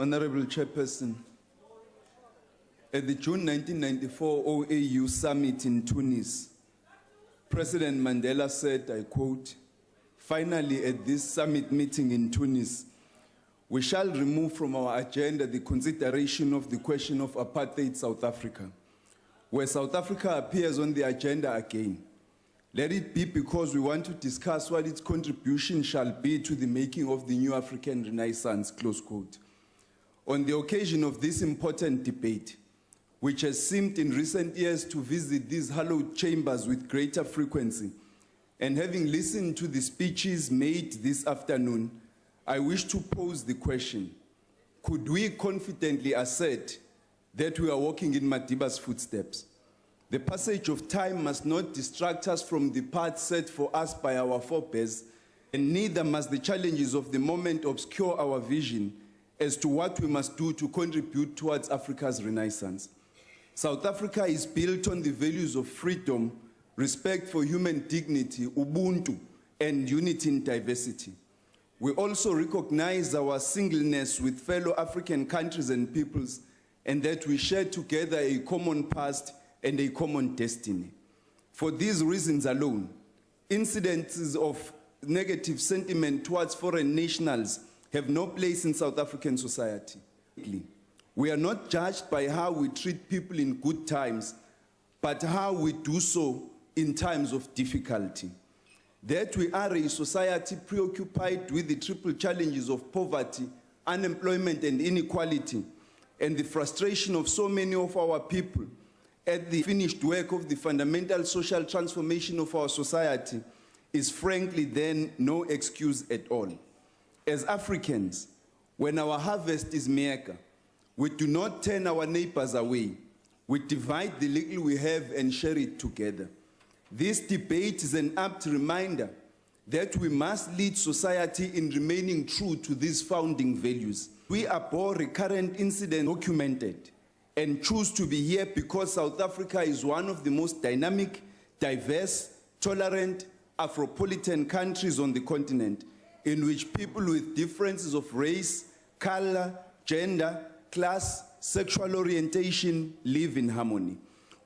Honorable Chairperson, at the June 1994 OAU summit in Tunis, President Mandela said, I quote, "Finally, at this summit meeting in Tunis, we shall remove from our agenda the consideration of the question of apartheid South Africa, where South Africa appears on the agenda again. Let it be because we want to discuss what its contribution shall be to the making of the new African Renaissance," close quote. On the occasion of this important debate, which has seemed in recent years to visit these hallowed chambers with greater frequency, and having listened to the speeches made this afternoon, I wish to pose the question, could we confidently assert that we are walking in Madiba's footsteps? The passage of time must not distract us from the path set for us by our forebears, and neither must the challenges of the moment obscure our vision as to what we must do to contribute towards Africa's renaissance. South Africa is built on the values of freedom, respect for human dignity, ubuntu, and unity in diversity. We also recognize our singleness with fellow African countries and peoples, and that we share together a common past and a common destiny. For these reasons alone, incidences of negative sentiment towards foreign nationals have no place in South African society. We are not judged by how we treat people in good times, but how we do so in times of difficulty. That we are a society preoccupied with the triple challenges of poverty, unemployment, and inequality, and the frustration of so many of our people at the finished work of the fundamental social transformation of our society is frankly then no excuse at all. As Africans, when our harvest is meager, we do not turn our neighbors away. We divide the little we have and share it together. This debate is an apt reminder that we must lead society in remaining true to these founding values. We abhor recurrent incidents documented and choose to be here because South Africa is one of the most dynamic, diverse, tolerant, Afropolitan countries on the continent, in which people with differences of race, color, gender, class, sexual orientation live in harmony.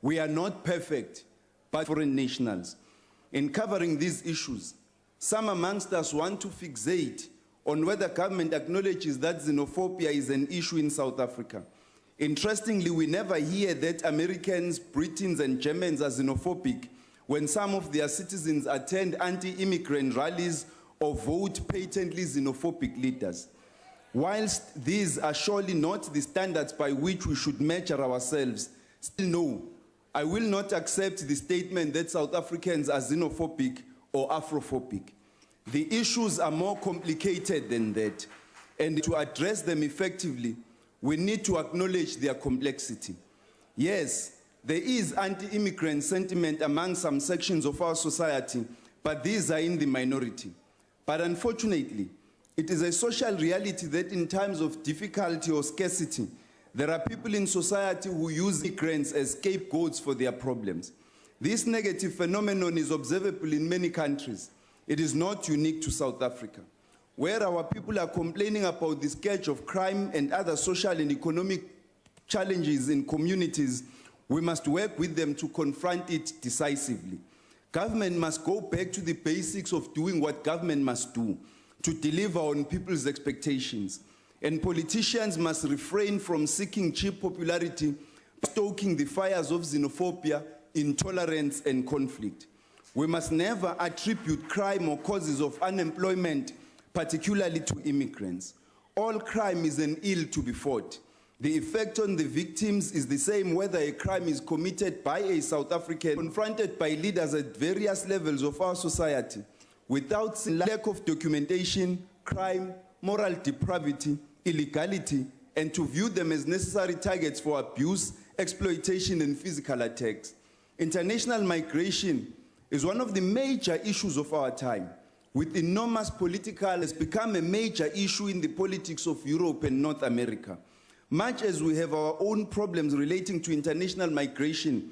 We are not perfect, but foreign nationals. In covering these issues, some amongst us want to fixate on whether government acknowledges that xenophobia is an issue in South Africa. Interestingly, we never hear that Americans, Britons, and Germans are xenophobic when some of their citizens attend anti-immigrant rallies or vote patently xenophobic leaders. Whilst these are surely not the standards by which we should measure ourselves, still no, I will not accept the statement that South Africans are xenophobic or Afrophobic. The issues are more complicated than that, and to address them effectively, we need to acknowledge their complexity. Yes, there is anti-immigrant sentiment among some sections of our society, but these are in the minority. But unfortunately, it is a social reality that in times of difficulty or scarcity, there are people in society who use immigrants as scapegoats for their problems. This negative phenomenon is observable in many countries. It is not unique to South Africa. Where our people are complaining about the scourge of crime and other social and economic challenges in communities, we must work with them to confront it decisively. Government must go back to the basics of doing what government must do, to deliver on people's expectations. And politicians must refrain from seeking cheap popularity, stoking the fires of xenophobia, intolerance, and conflict. We must never attribute crime or causes of unemployment particularly to immigrants. All crime is an ill to be fought. The effect on the victims is the same whether a crime is committed by a South African confronted by leaders at various levels of our society. Without lack of documentation, crime, moral depravity, illegality, and to view them as necessary targets for abuse, exploitation, and physical attacks. International migration is one of the major issues of our time. With enormous political, has become a major issue in the politics of Europe and North America. Much as we have our own problems relating to international migration,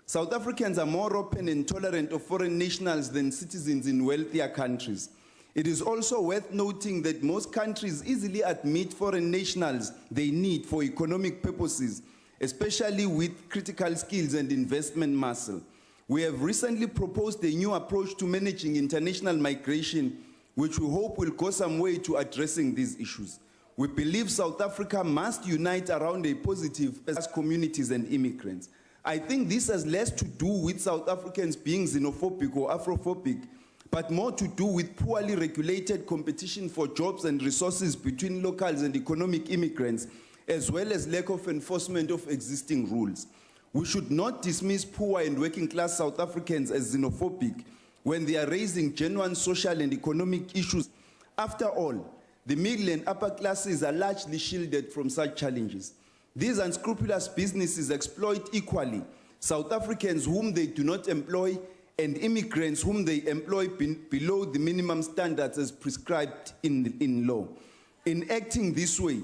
South Africans are more open and tolerant of foreign nationals than citizens in wealthier countries. It is also worth noting that most countries easily admit foreign nationals they need for economic purposes, especially with critical skills and investment muscle. We have recently proposed a new approach to managing international migration, which we hope will go some way to addressing these issues. We believe South Africa must unite around a positive as communities and immigrants. I think this has less to do with South Africans being xenophobic or Afrophobic, but more to do with poorly regulated competition for jobs and resources between locals and economic immigrants, as well as lack of enforcement of existing rules. We should not dismiss poor and working class South Africans as xenophobic when they are raising genuine social and economic issues. After all, the middle and upper classes are largely shielded from such challenges. These unscrupulous businesses exploit equally South Africans whom they do not employ and immigrants whom they employ below the minimum standards as prescribed in law. In acting this way,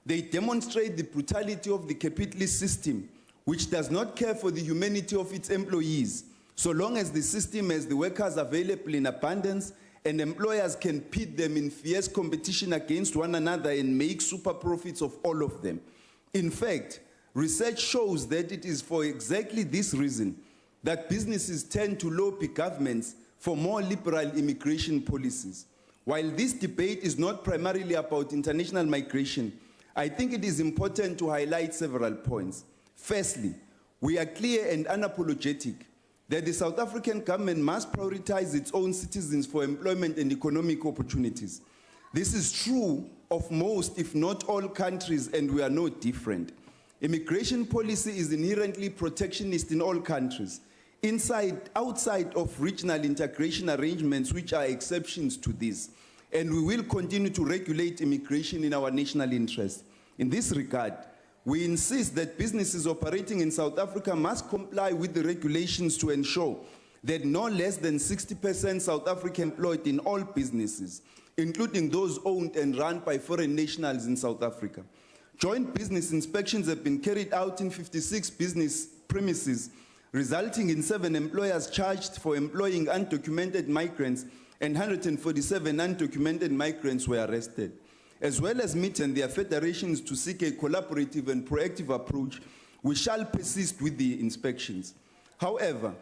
they demonstrate the brutality of the capitalist system, which does not care for the humanity of its employees, so long as the system has the workers available in abundance and employers can pit them in fierce competition against one another and make super profits of all of them. In fact, research shows that it is for exactly this reason that businesses tend to lobby governments for more liberal immigration policies. While this debate is not primarily about international migration, I think it is important to highlight several points. Firstly, we are clear and unapologetic that the South African government must prioritize its own citizens for employment and economic opportunities. This is true of most, if not all, countries, and we are no different. Immigration policy is inherently protectionist in all countries, outside of regional integration arrangements, which are exceptions to this. And we will continue to regulate immigration in our national interest. In this regard, we insist that businesses operating in South Africa must comply with the regulations to ensure that no less than 60% South African employed in all businesses, including those owned and run by foreign nationals in South Africa. Joint business inspections have been carried out in 56 business premises, resulting in 7 employers charged for employing undocumented migrants, and 147 undocumented migrants were arrested. As well as meeting their federations to seek a collaborative and proactive approach, we shall persist with the inspections. However,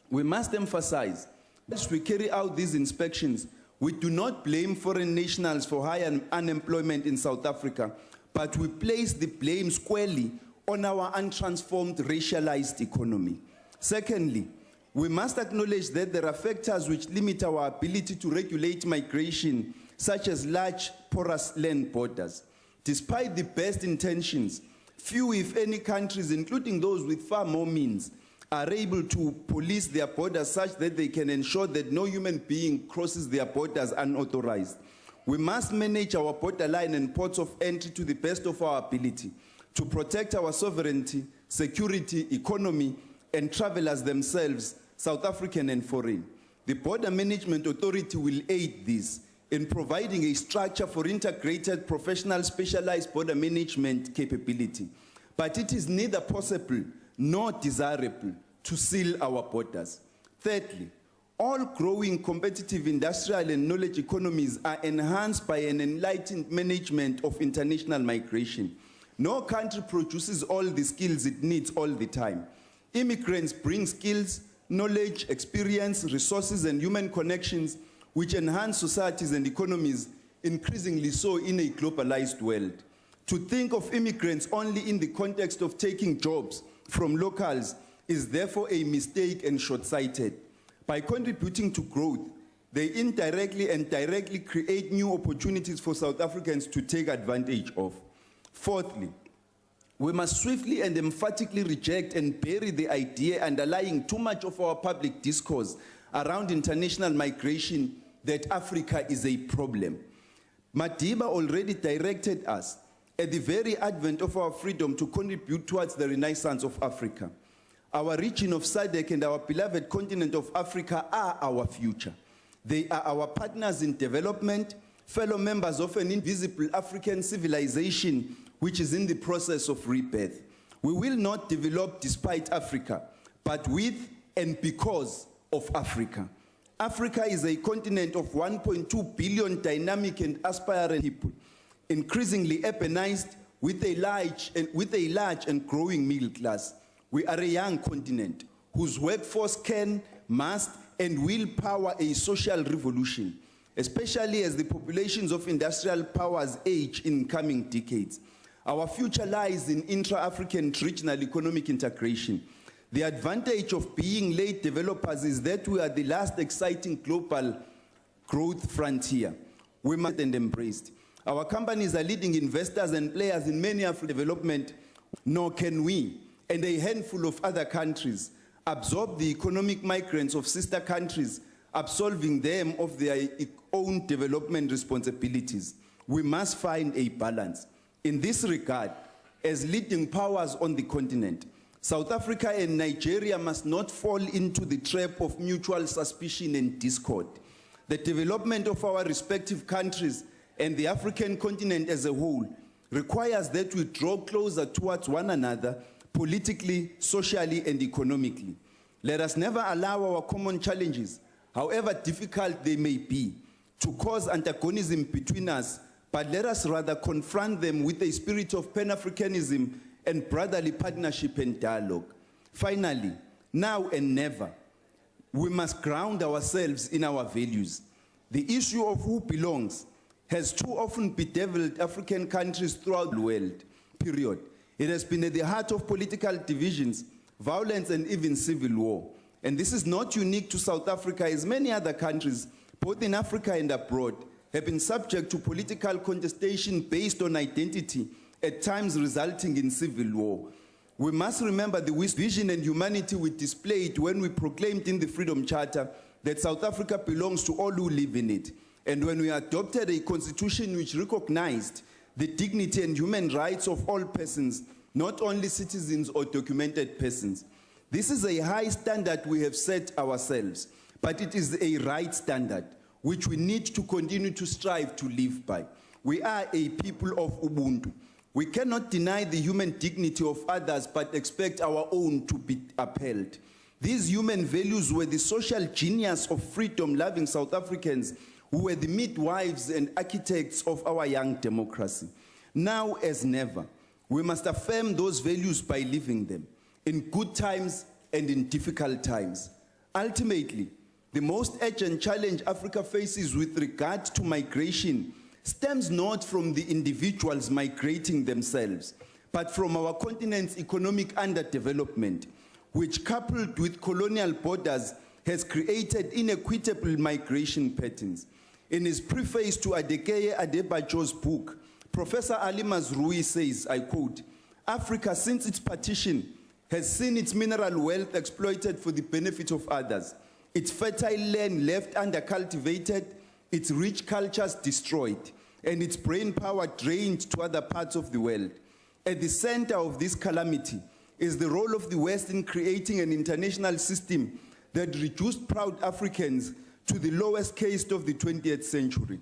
we must emphasize that as we carry out these inspections, we do not blame foreign nationals for high unemployment in South Africa, but we place the blame squarely on our untransformed racialized economy. Secondly, we must acknowledge that there are factors which limit our ability to regulate migration, such as large, porous land borders. Despite the best intentions, few, if any, countries, including those with far more means, are able to police their borders such that they can ensure that no human being crosses their borders unauthorized. We must manage our borderline and ports of entry to the best of our ability to protect our sovereignty, security, economy, and travelers themselves, South African and foreign. The Border Management Authority will aid this in providing a structure for integrated professional specialized border management capability. But it is neither possible nor desirable to seal our borders. Thirdly, all growing competitive industrial and knowledge economies are enhanced by an enlightened management of international migration. No country produces all the skills it needs all the time. Immigrants bring skills, knowledge, experience, resources, and human connections which enhance societies and economies, increasingly so in a globalized world. To think of immigrants only in the context of taking jobs from locals is therefore a mistake and short-sighted. By contributing to growth, they indirectly and directly create new opportunities for South Africans to take advantage of. Fourthly, we must swiftly and emphatically reject and bury the idea underlying too much of our public discourse around international migration that Africa is a problem. Madiba already directed us at the very advent of our freedom to contribute towards the renaissance of Africa. Our region of SADC and our beloved continent of Africa are our future. They are our partners in development, fellow members of an invisible African civilization which is in the process of rebirth. We will not develop despite Africa, but with and because of Africa. Africa is a continent of 1.2 billion dynamic and aspiring people, increasingly urbanized with a large and growing middle class. We are a young continent whose workforce can, must, and will power a social revolution, especially as the populations of industrial powers age in coming decades. Our future lies in intra-African regional economic integration. The advantage of being late developers is that we are the last exciting global growth frontier. We must and embraced. Our companies are leading investors and players in many African development, nor can we, and a handful of other countries, absorb the economic migrants of sister countries, absolving them of their own development responsibilities. We must find a balance. In this regard, as leading powers on the continent, South Africa and Nigeria must not fall into the trap of mutual suspicion and discord. The development of our respective countries and the African continent as a whole requires that we draw closer towards one another politically, socially, and economically. Let us never allow our common challenges, however difficult they may be, to cause antagonism between us, but let us rather confront them with a spirit of Pan-Africanism and brotherly partnership and dialogue. Finally, now and never, we must ground ourselves in our values. The issue of who belongs has too often bedeviled African countries throughout the world, period. It has been at the heart of political divisions, violence, and even civil war. And this is not unique to South Africa, as many other countries, both in Africa and abroad, have been subject to political contestation based on identity, at times resulting in civil war. We must remember the vision and humanity we displayed when we proclaimed in the Freedom Charter that South Africa belongs to all who live in it, and when we adopted a constitution which recognized the dignity and human rights of all persons, not only citizens or documented persons. This is a high standard we have set ourselves, but it is a right standard which we need to continue to strive to live by. We are a people of Ubuntu. We cannot deny the human dignity of others but expect our own to be upheld. These human values were the social genius of freedom-loving South Africans who were the midwives and architects of our young democracy. Now as never, we must affirm those values by living them, in good times and in difficult times. Ultimately, the most urgent challenge Africa faces with regard to migration stems not from the individuals migrating themselves, but from our continent's economic underdevelopment, which coupled with colonial borders has created inequitable migration patterns. In his preface to Adekeye Adebajo's book, Professor Ali Mazrui says, I quote, "Africa, since its partition, has seen its mineral wealth exploited for the benefit of others, its fertile land left undercultivated, its rich cultures destroyed, and its brain power drained to other parts of the world. At the center of this calamity is the role of the West in creating an international system that reduced proud Africans to the lowest caste of the 20th century.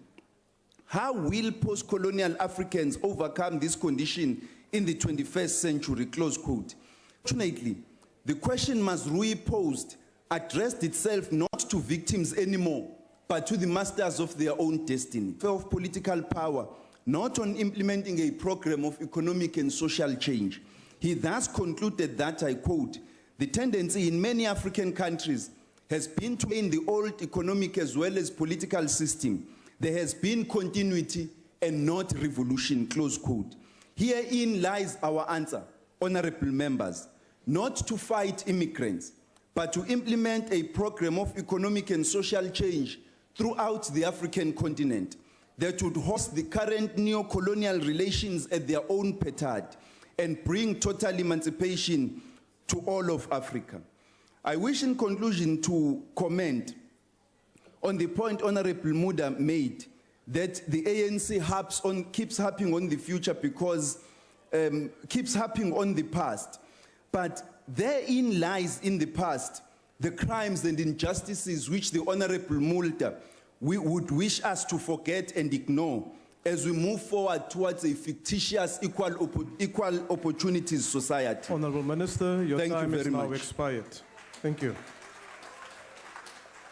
How will post-colonial Africans overcome this condition in the 21st century?" Close quote. Fortunately, the question Mazrui posed addressed itself not to victims anymore, but to the masters of their own destiny. Of political power, not on implementing a program of economic and social change. He thus concluded that, I quote, "The tendency in many African countries has been to maintain the old economic as well as political system. There has been continuity and not revolution," close quote. Herein lies our answer, honorable members, not to fight immigrants, but to implement a program of economic and social change throughout the African continent that would host the current neo-colonial relations at their own petard and bring total emancipation to all of Africa. I wish in conclusion to comment on the point Honorable Muda made, that the ANC keeps harping on the future because keeps harping on the past. But therein lies in the past the crimes and injustices which the Honorable Mulder would wish us to forget and ignore as we move forward towards a fictitious equal opportunities society. Honorable Minister, your time is now much. expired. Thank you.